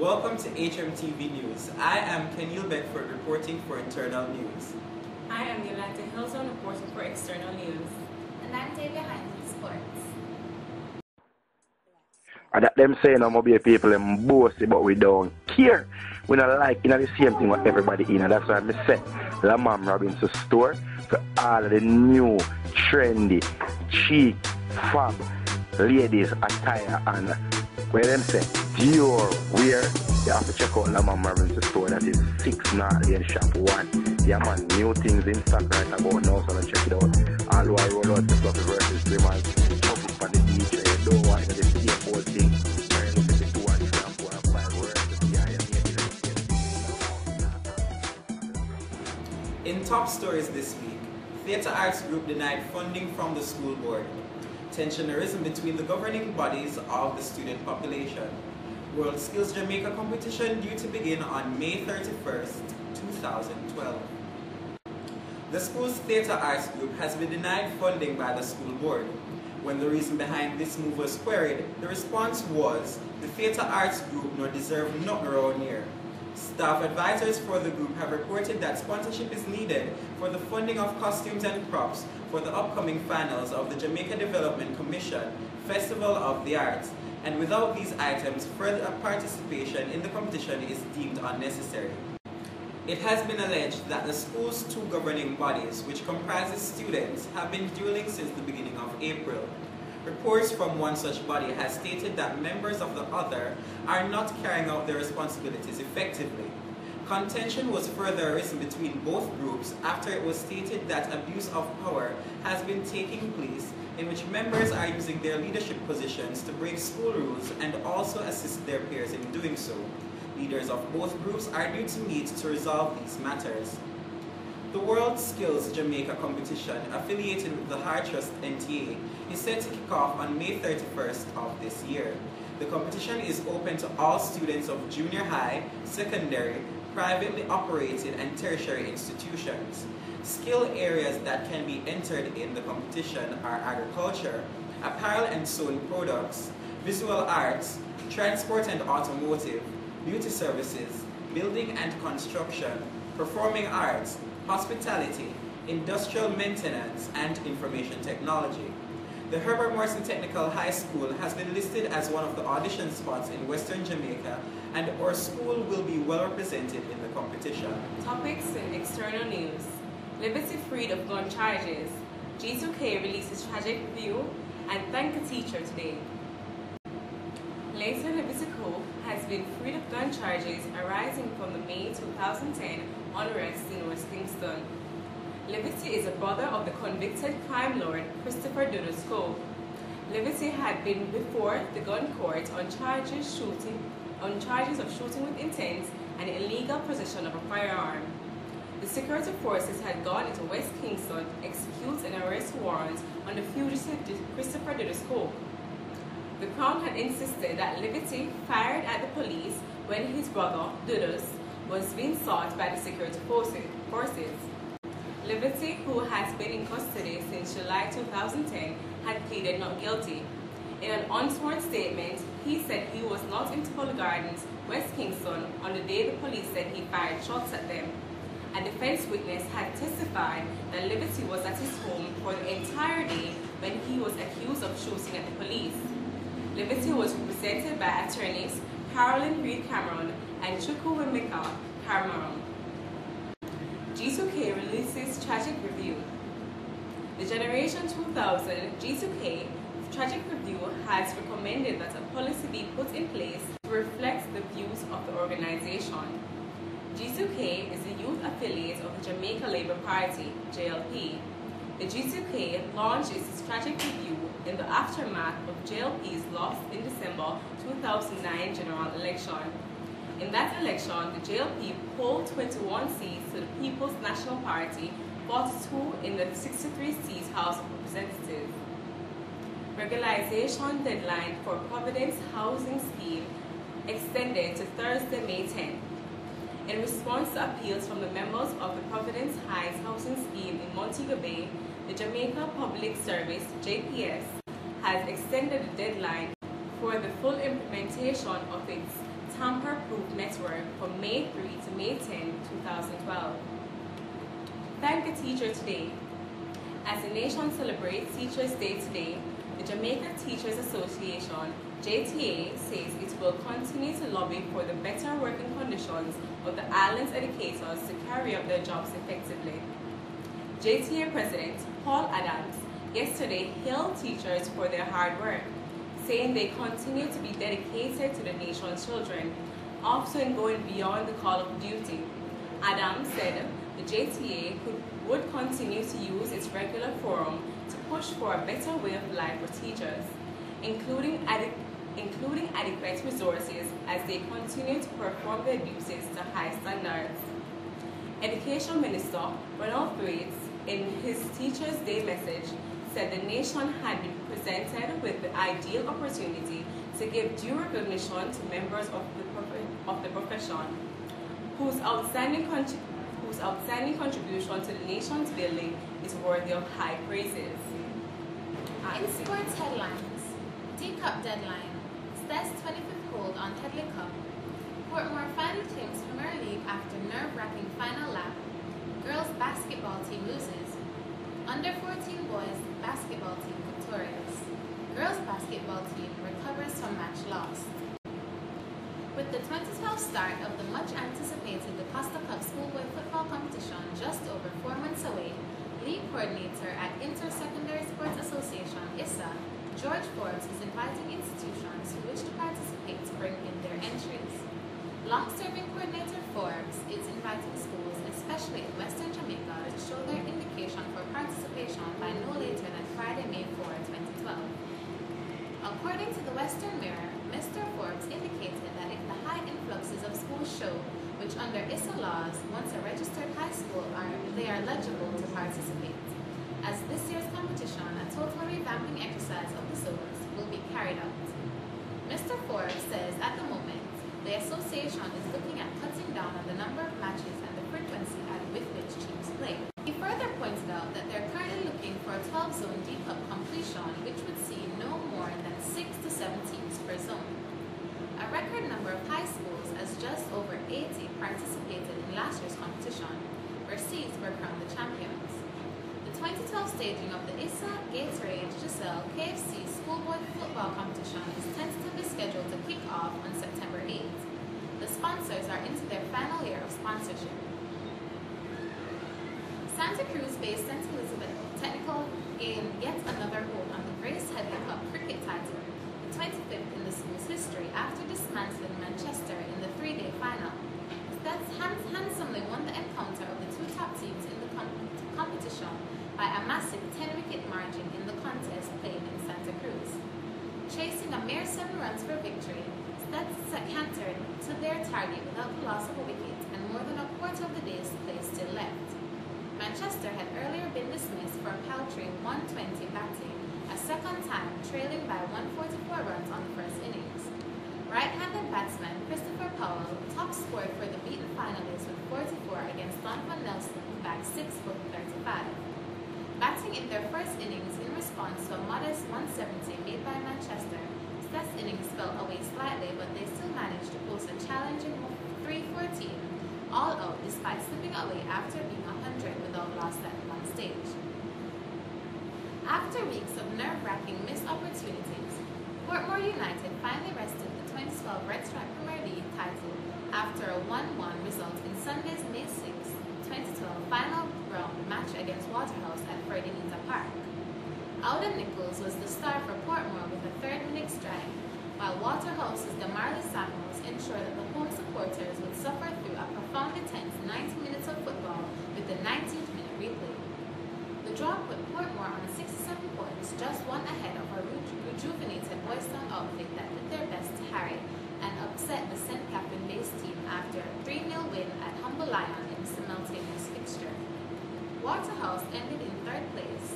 Welcome to Hmtv News. I am Kenil Beckford reporting for Internal News. I am Yolanda Hilton reporting for External News. And I'm Tavia Hines with Sports. And that them saying I'm be people them bossy, but we don't care. We not like the same thing with everybody in, and that's why I say Lamam Robinson store for all of the new, trendy, cheap, fab ladies attire and where them say Dior wear, you have to check out Lamam Robinson store. That is 6 North Lane Shop 1. Yeah man, new things in stock right about now, so check it out. All who are roll out the fluffy versus slimmers, jump up on the beach, you don't want to see the whole thing. In top stories this week, Theatre Arts Group denied funding from the school board. Tension arisen between the governing bodies of the student population. World Skills Jamaica competition due to begin on May 31st, 2012. The school's Theatre Arts Group has been denied funding by the school board. When the reason behind this move was queried, the response was, the Theatre Arts Group nor deserve nothing around here. Staff advisors for the group have reported that sponsorship is needed for the funding of costumes and props for the upcoming finals of the Jamaica Development Commission Festival of the Arts, and without these items, further participation in the competition is deemed unnecessary. It has been alleged that the school's two governing bodies, which comprises students, have been dueling since the beginning of April. Reports from one such body has stated that members of the other are not carrying out their responsibilities effectively. Contention was further arisen between both groups after it was stated that abuse of power has been taking place, in which members are using their leadership positions to break school rules and also assist their peers in doing so. Leaders of both groups are due to meet to resolve these matters. The World Skills Jamaica competition, affiliated with the High Trust NTA, is set to kick off on May 31st of this year. The competition is open to all students of junior high, secondary, privately operated and tertiary institutions. Skill areas that can be entered in the competition are agriculture, apparel and sewing products, visual arts, transport and automotive, beauty services, building and construction, performing arts, hospitality, industrial maintenance, and information technology. The Herbert Morrison Technical High School has been listed as one of the audition spots in Western Jamaica, and our school will be well represented in the competition. Topics in external news. Liberty freed of gun charges. G2K releases tragic review and thank a teacher today. Later, Liberty Co. has been freed of gun charges arising from the May 2010 unrest in West Kingston. Liberty is a brother of the convicted crime lord Christopher Dudas Co. Liberty had been before the gun court on charges of shooting with intent and illegal possession of a firearm. The security forces had gone into West Kingston to execute an arrest warrant on the fugitive Christopher Dudas Co. The Crown had insisted that Liberty fired at the police when his brother, Dudas, was being sought by the security forces. Liberty, who has been in custody since July 2010, had pleaded not guilty. In an unsworn statement, he said he was not in Tully Gardens, West Kingston, on the day the police said he fired shots at them. A defense witness had testified that Liberty was at his home for the entire day when he was accused of shooting at the police. Liberty was represented by attorneys Carolyn Reed Cameron and Chukwuemeka Cameron. G2K releases tragic review. The Generation 2000 G2K tragic review has recommended that a policy be put in place to reflect the views of the organization. G2K is the youth affiliate of the Jamaica Labour Party, JLP. The G2K launched its tragic review in the aftermath of JLP's loss in December 2009 general election. In that election, the JLP polled 21 seats to the People's National Party, 42 in the 63 seats House of Representatives. Regularization deadline for Providence Housing Scheme extended to Thursday, May 10. In response to appeals from the members of the Providence Heights Housing Scheme in Montego Bay, the Jamaica Public Service, JPS, has extended the deadline for the full implementation of its tamper-proof network from May 3 to May 10, 2012. Thank a Teacher Today. As the nation celebrates Teachers' Day today, the Jamaica Teachers Association, JTA, says it will continue to lobby for the better working conditions of the island's educators to carry out their jobs effectively. JTA President Paul Adams yesterday hailed teachers for their hard work, saying they continue to be dedicated to the nation's children, often going beyond the call of duty. Adams said the JTA would continue to use its regular forum to push for a better way of life for teachers, including adequate resources as they continue to perform their duties to high standards. Education Minister Ronald Thwaites, in his Teachers' Day message, said the nation had been presented with the ideal opportunity to give due recognition to members of the profession, whose outstanding contribution to the nation's building is worthy of high praises. In sports headlines, D-Cup deadline, Stess 25th hold on Headley Cup. Portmore finally claims Premier League after nerve-wracking final lap. Girls basketball team loses. Under 14 boys basketball team victorious. Girls basketball team recovers from match lost. With the 2012 start of the much-anticipated the Costa Cup schoolboy football competition just over 4 months away, league coordinator at Inter-Secondary Sports Association, ISSA, George Forbes is inviting institutions who wish to participate to bring in their entries. Long-serving coordinator Forbes is inviting schools, especially in Western Jamaica, to show their indication for participation by no later than Friday, May 4, 2012. According to the Western Mirror, Mr. Forbes indicated that if the high influxes of schools show, which under ISSA laws, once a registered high school they are eligible to participate. As this year's competition, a total revamping exercise of the zones will be carried out. Mr. Forbes says at the moment, the association is looking at cutting down on the number of matches and the frequency with which teams play. He further pointed out that they're currently looking for a 12-zone D-Cup completion, which would see no more than 6 to 7 teams per zone. A record number of high schools, as just over 80 participated in last year's competition, where C's were crowned the champions. The 2012 staging of the ISSA, Gatorade, Giselle, KFC schoolboy football competition is tentatively scheduled to kick off on September 8th. The sponsors are into their final year of sponsorship. Santa Cruz-based St. Elizabeth Technical gained yet another hold on the Grace Headley Cup cricket title, the 25th in the school's history after dismantling Manchester in the 3-day final. That's handsomely won the encounter of the two top teams in the competition by a massive 10-wicket margin in the contest played in Santa Cruz. Chasing a mere 7 runs for victory, Stets cantered to their target without the loss of a wicket and more than a quarter of the day's play still left. Manchester had earlier been dismissed for a paltry 120 batting, a second time trailing by 144 runs on the first innings. Right-handed batsman Christopher Powell top scored for the beaten finalists with 44 against Donovan Nelson, who bagged 6 for 35. Batting in their first innings in response to a modest 170 made by Manchester, Stets innings fell away slightly, but they still managed to post a challenging 314, all out despite slipping away after being 100 without loss at one stage. After weeks of nerve-wracking missed opportunities, Portmore United finally wrested the 2012 Red Stripe Premier League title after a 1-1 result in Sunday's May 6, 2012 final round match against Waterhouse at Ferdinand Park. Alden Nichols was the star for Portmore with a third-minute strike, while Waterhouse's Damarley Samuels ensured that the home supporters would suffer through a profoundly tense 90 minutes of football with the 19th minute replay. The draw put Portmore on 67 points, just one ahead of a rejuvenated Boystown outfit that did their best to harry and upset the St. Catherine-based team after a 3-0 win at Humble Lion in a simultaneous fixture. Waterhouse ended in third place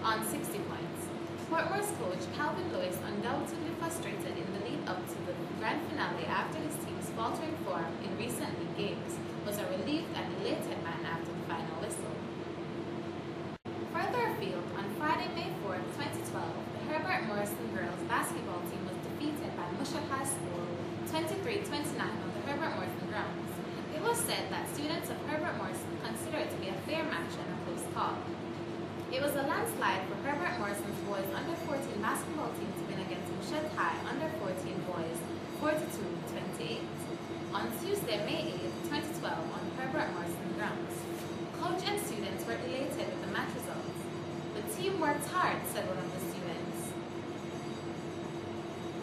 on 60 points. Portmore's coach Calvin Lewis, undoubtedly frustrated in the lead-up to the grand finale after his team's faltering form in recent league games, was a relieved and elated man after the final whistle. Further afield, on Friday, May 4, 2012, the Herbert Morrison girls basketball team was defeated by Mushat High School 23 said that students of Herbert Morrison consider it to be a fair match and a close call. It was a landslide for Herbert Morrison's boys under-14 basketball team to win against Mouchet High under-14 boys 42-28 on Tuesday, May 8, 2012 on Herbert Morrison grounds. Coach and students were elated with the match results. The team worked hard, said one of the students.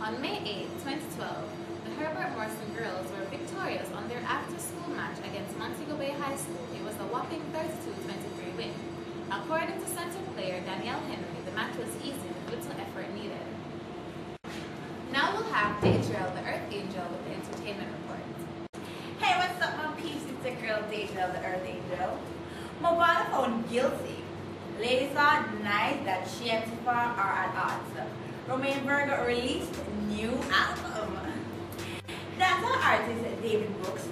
On May 8, 2012, the Herbert Morrison girls were victorious on their after-school match against Montego Bay High School. It was a whopping 32-23 win. According to center player Danielle Henry, the match was easy with little effort needed. Now we'll have Deidrell, the Earth Angel, with the entertainment report. Hey, what's up, my peeps? It's your girl Deidrell, the Earth Angel. Mobile found guilty. Ladies are denied that she and Tifa are at odds. Romain Virgo released a new album. Dancehall artist David Brooks,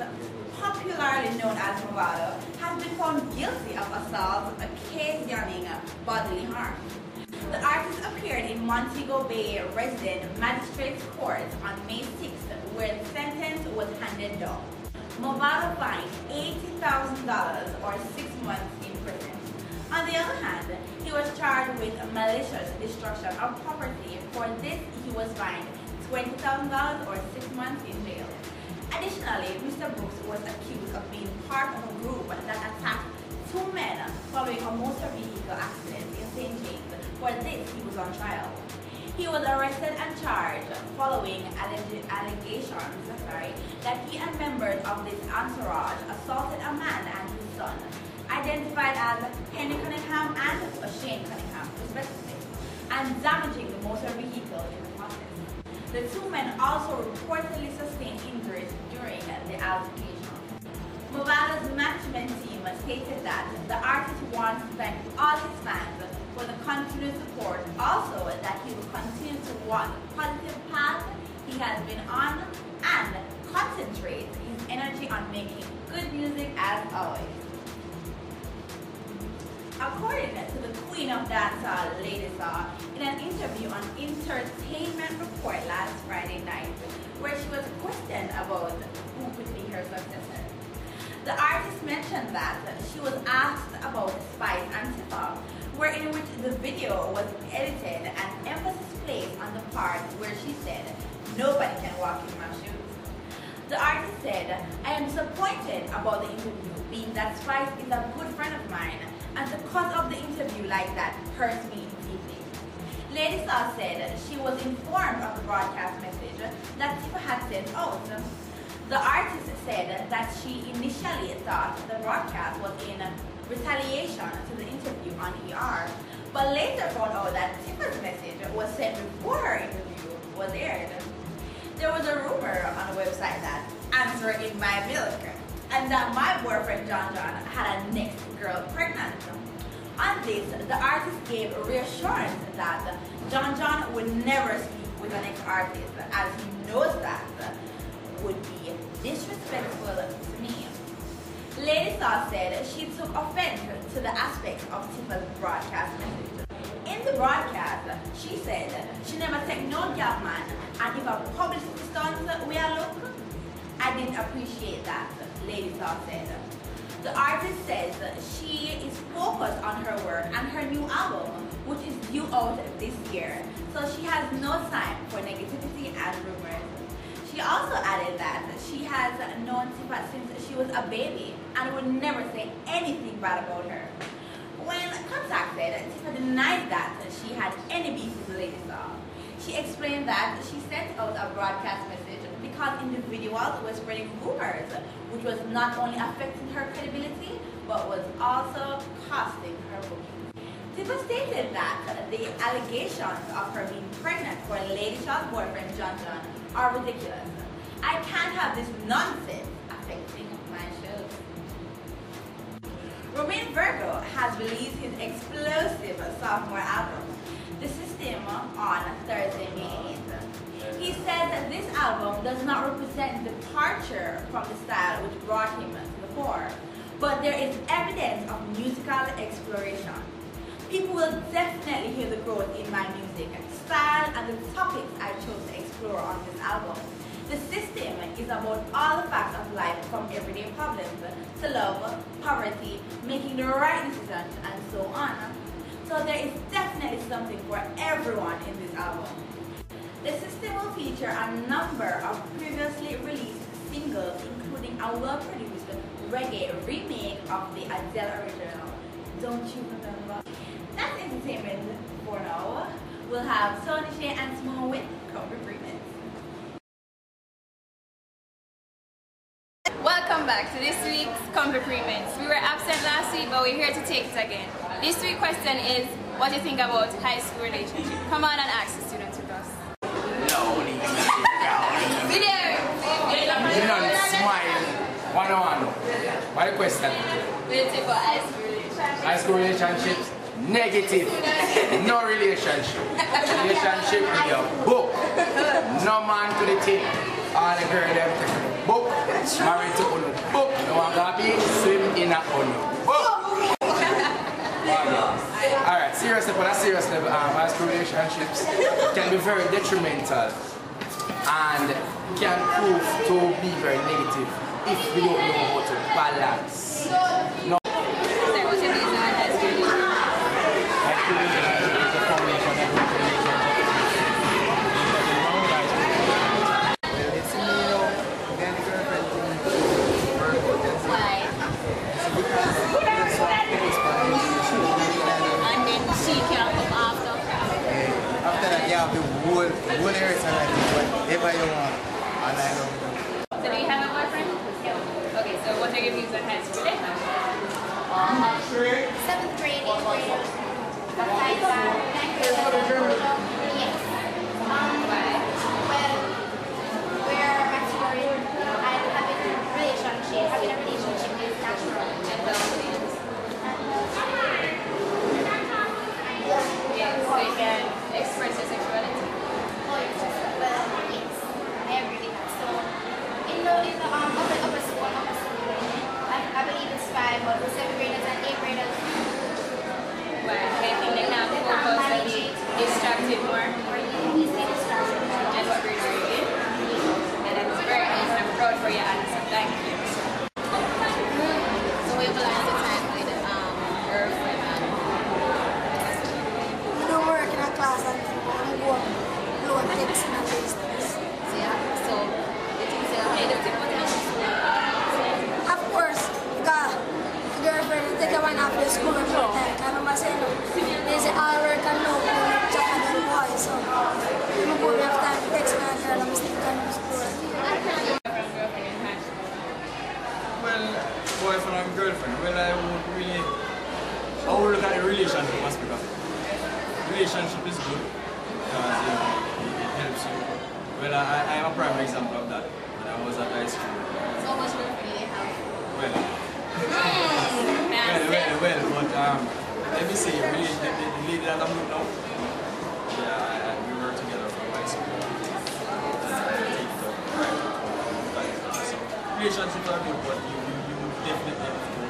popularly known as Movado, has been found guilty of assault occasioning bodily harm. The artist appeared in Montego Bay Resident Magistrates Court on May 6th, where the sentence was handed down. Movado fined $80,000 or 6 months in prison. On the other hand, he was charged with malicious destruction of property. For this, he was fined $20,000 or 6 months in jail. Additionally, Mr. Brooks was accused of being part of a group that attacked 2 men following a motor vehicle accident in St. James. For this, he was on trial. He was arrested and charged following allegations that he and members of this entourage assaulted a man and his son, identified as Henry Cunningham and Shane Cunningham, respectively, and damaging the motor vehicle in the process. The 2 men also reportedly sustained injuries during the altercation. Movado's management team stated that the artist wants to thank all his fans for the continued support, also that he will continue to walk the positive path he has been on and concentrate his energy on making good music as always. According to the Queen of Dancehall, Lady Saw, in an interview on Entertainment Report last Friday night, where she was questioned about who could be her successor. The artist mentioned that she was asked about Spice and Tifa, in which the video was edited and emphasis placed on the part where she said, "Nobody can walk in my shoes." The artist said, "I am disappointed about the interview, being that Spice is a good friend of mine, and the cause of the interview like that hurts me deeply." Lady Saw said she was informed of the broadcast message that Tifa had sent out. The artist said that she initially thought the broadcast was in retaliation to the interview on ER, but later found out that Tifa's message was sent before her interview was aired. There was a rumor on the website that "answer in my milk," and that my boyfriend John had a next girl pregnant. On this, the artist gave reassurance that John would never speak with an ex-artist, as he knows that would be disrespectful to me. Lady Saw said she took offense to the aspects of Tifa's broadcast message. In the broadcast, she said she never take no girl man, and if a publicity stunt we are look, I didn't appreciate that, Lady Saw said. The artist says she is focused on her work and her new album, which is due out this year, so she has no time for negativity and rumors. She also added that she has known Tifa since she was a baby and would never say anything bad about her. When contacted, Tifa denied that she had any beef with Lady Saw. She explained that she sent out a broadcast message because individuals were spreading rumors, which was not only affecting her credibility, but was also costing her booking. Tifa stated that the allegations of her being pregnant for Lady Shaw's boyfriend John are ridiculous. I can't have this nonsense affecting my shows. Romain Virgo has released his explosive sophomore album, The System, on Thursday, May 8th. He said that this album does not represent departure from the style which brought him to the fore, but there is evidence of musical exploration. People will definitely hear the growth in my music, style, and the topics I chose to explore on this album. The system is about all the facts of life, from everyday problems to love, poverty, making the right decisions, and so on. So there is definitely something for everyone in this album. The system will feature a number of previously released singles, including a well-produced reggae remake of the Adele original, Don't You Remember? That's entertainment for now. We'll have Tony Shea and Small with cover remix. Welcome back to this week's Comfort Remix. We were absent last week, but we're here to take it again. This week's question is, what do you think about high school relationship? Come on and ask the students with us. You know, smile. One. What the question? What do you think about high school relationships? High school relationships? Negative. No relationship. Relationship with your book. No man to the tip. All the girls them take a book. Married to a book. No one gonna be swim in a book. Alright, seriously, but that's serious level, high school relationships can be very detrimental and can prove to be very negative if we don't know how to balance. No. What's your views on high school relationships? High school relationship is a foundation of good relationship. It's me, you know, getting a girlfriend to work out and stuff. Why? So because there's some things for me to show me And then she can come after. after that, you have the whole lyrics and like whatever you want. And I love it. So do you have a boyfriend? Okay, so what are your views on high school relationships? 7th grade, 8th grade, besides that, 9th grade, yes. Why? Well, we're maturing and having a relationship is natural. And well-being. Yes, so you can express your sexuality. Oh, yes. Well, yes. I agree with that. So, in the upper school, I believe it's 5, but the 7th graders and 8th graders Why? Anything they can focus and be distracted more. are easily distracted. And what grade are you in? And that's very nice. I'm proud for your answer. Thank you. So we will last the time with girlfriend and I don't work in a class and I'm going to loan tips and business. so yeah. So the things that I don't think Of course, because the girlfriend will take a one after school and all time. I remember saying, no, they say all work and no job and no boy. So I'm going to have time to text my girl and still come to school. girlfriend in high school. Well, boyfriend and girlfriend, well, I would look at the relationship aspect of it. Relationship is good because it helps you. Well, I am a prime example of that when I was at high school. So much girlfriend do you have? Well, but let me say, really, the lady that I'm with now, yeah, we were together from high school. And I take it up right. So, relationships are good, but you definitely have to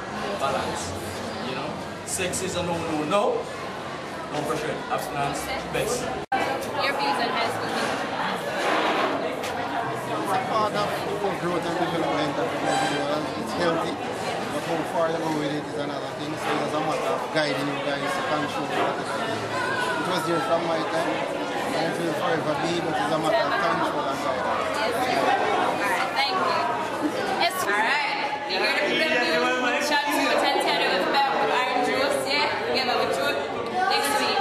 balance, you know? Sex is a no. No pressure, abstinence, best. Your views on high school relationships? It's a part of the growth and development of the individual. It's healthy, but how far you go with it is another thing. So it's a matter of guiding you guys to control what it is. It was there from my time, and it will forever be, but it's a matter of control and guidance. Alright, thank you. Yes, alright. You hear the people do chat to the 10 with back with iron juice, yeah? Give them a truth. Next week.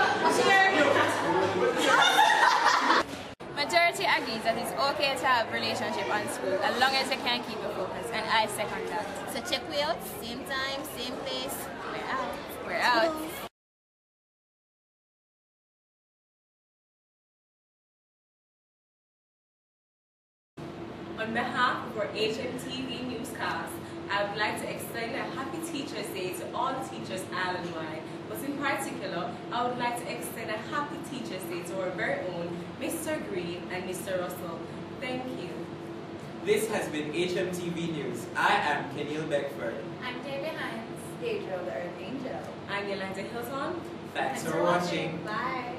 Majority agrees that it's okay to have relationship on school as long as you can keep it focused, and I second that. So check we out, same time, same place. We're out. We're out. On behalf of our Hmtv newscast, I would like to extend a happy Teachers' Day to all teachers island-wide. But in particular, I would like to extend a happy Teachers' Day to our very own Mr. Green and Mr. Russell. Thank you. This has been HMTV News. I am Kenil Beckford. I'm David Hines. Deidre the Earth Angel. I'm Yolanda Hilton. Thanks for watching. Bye.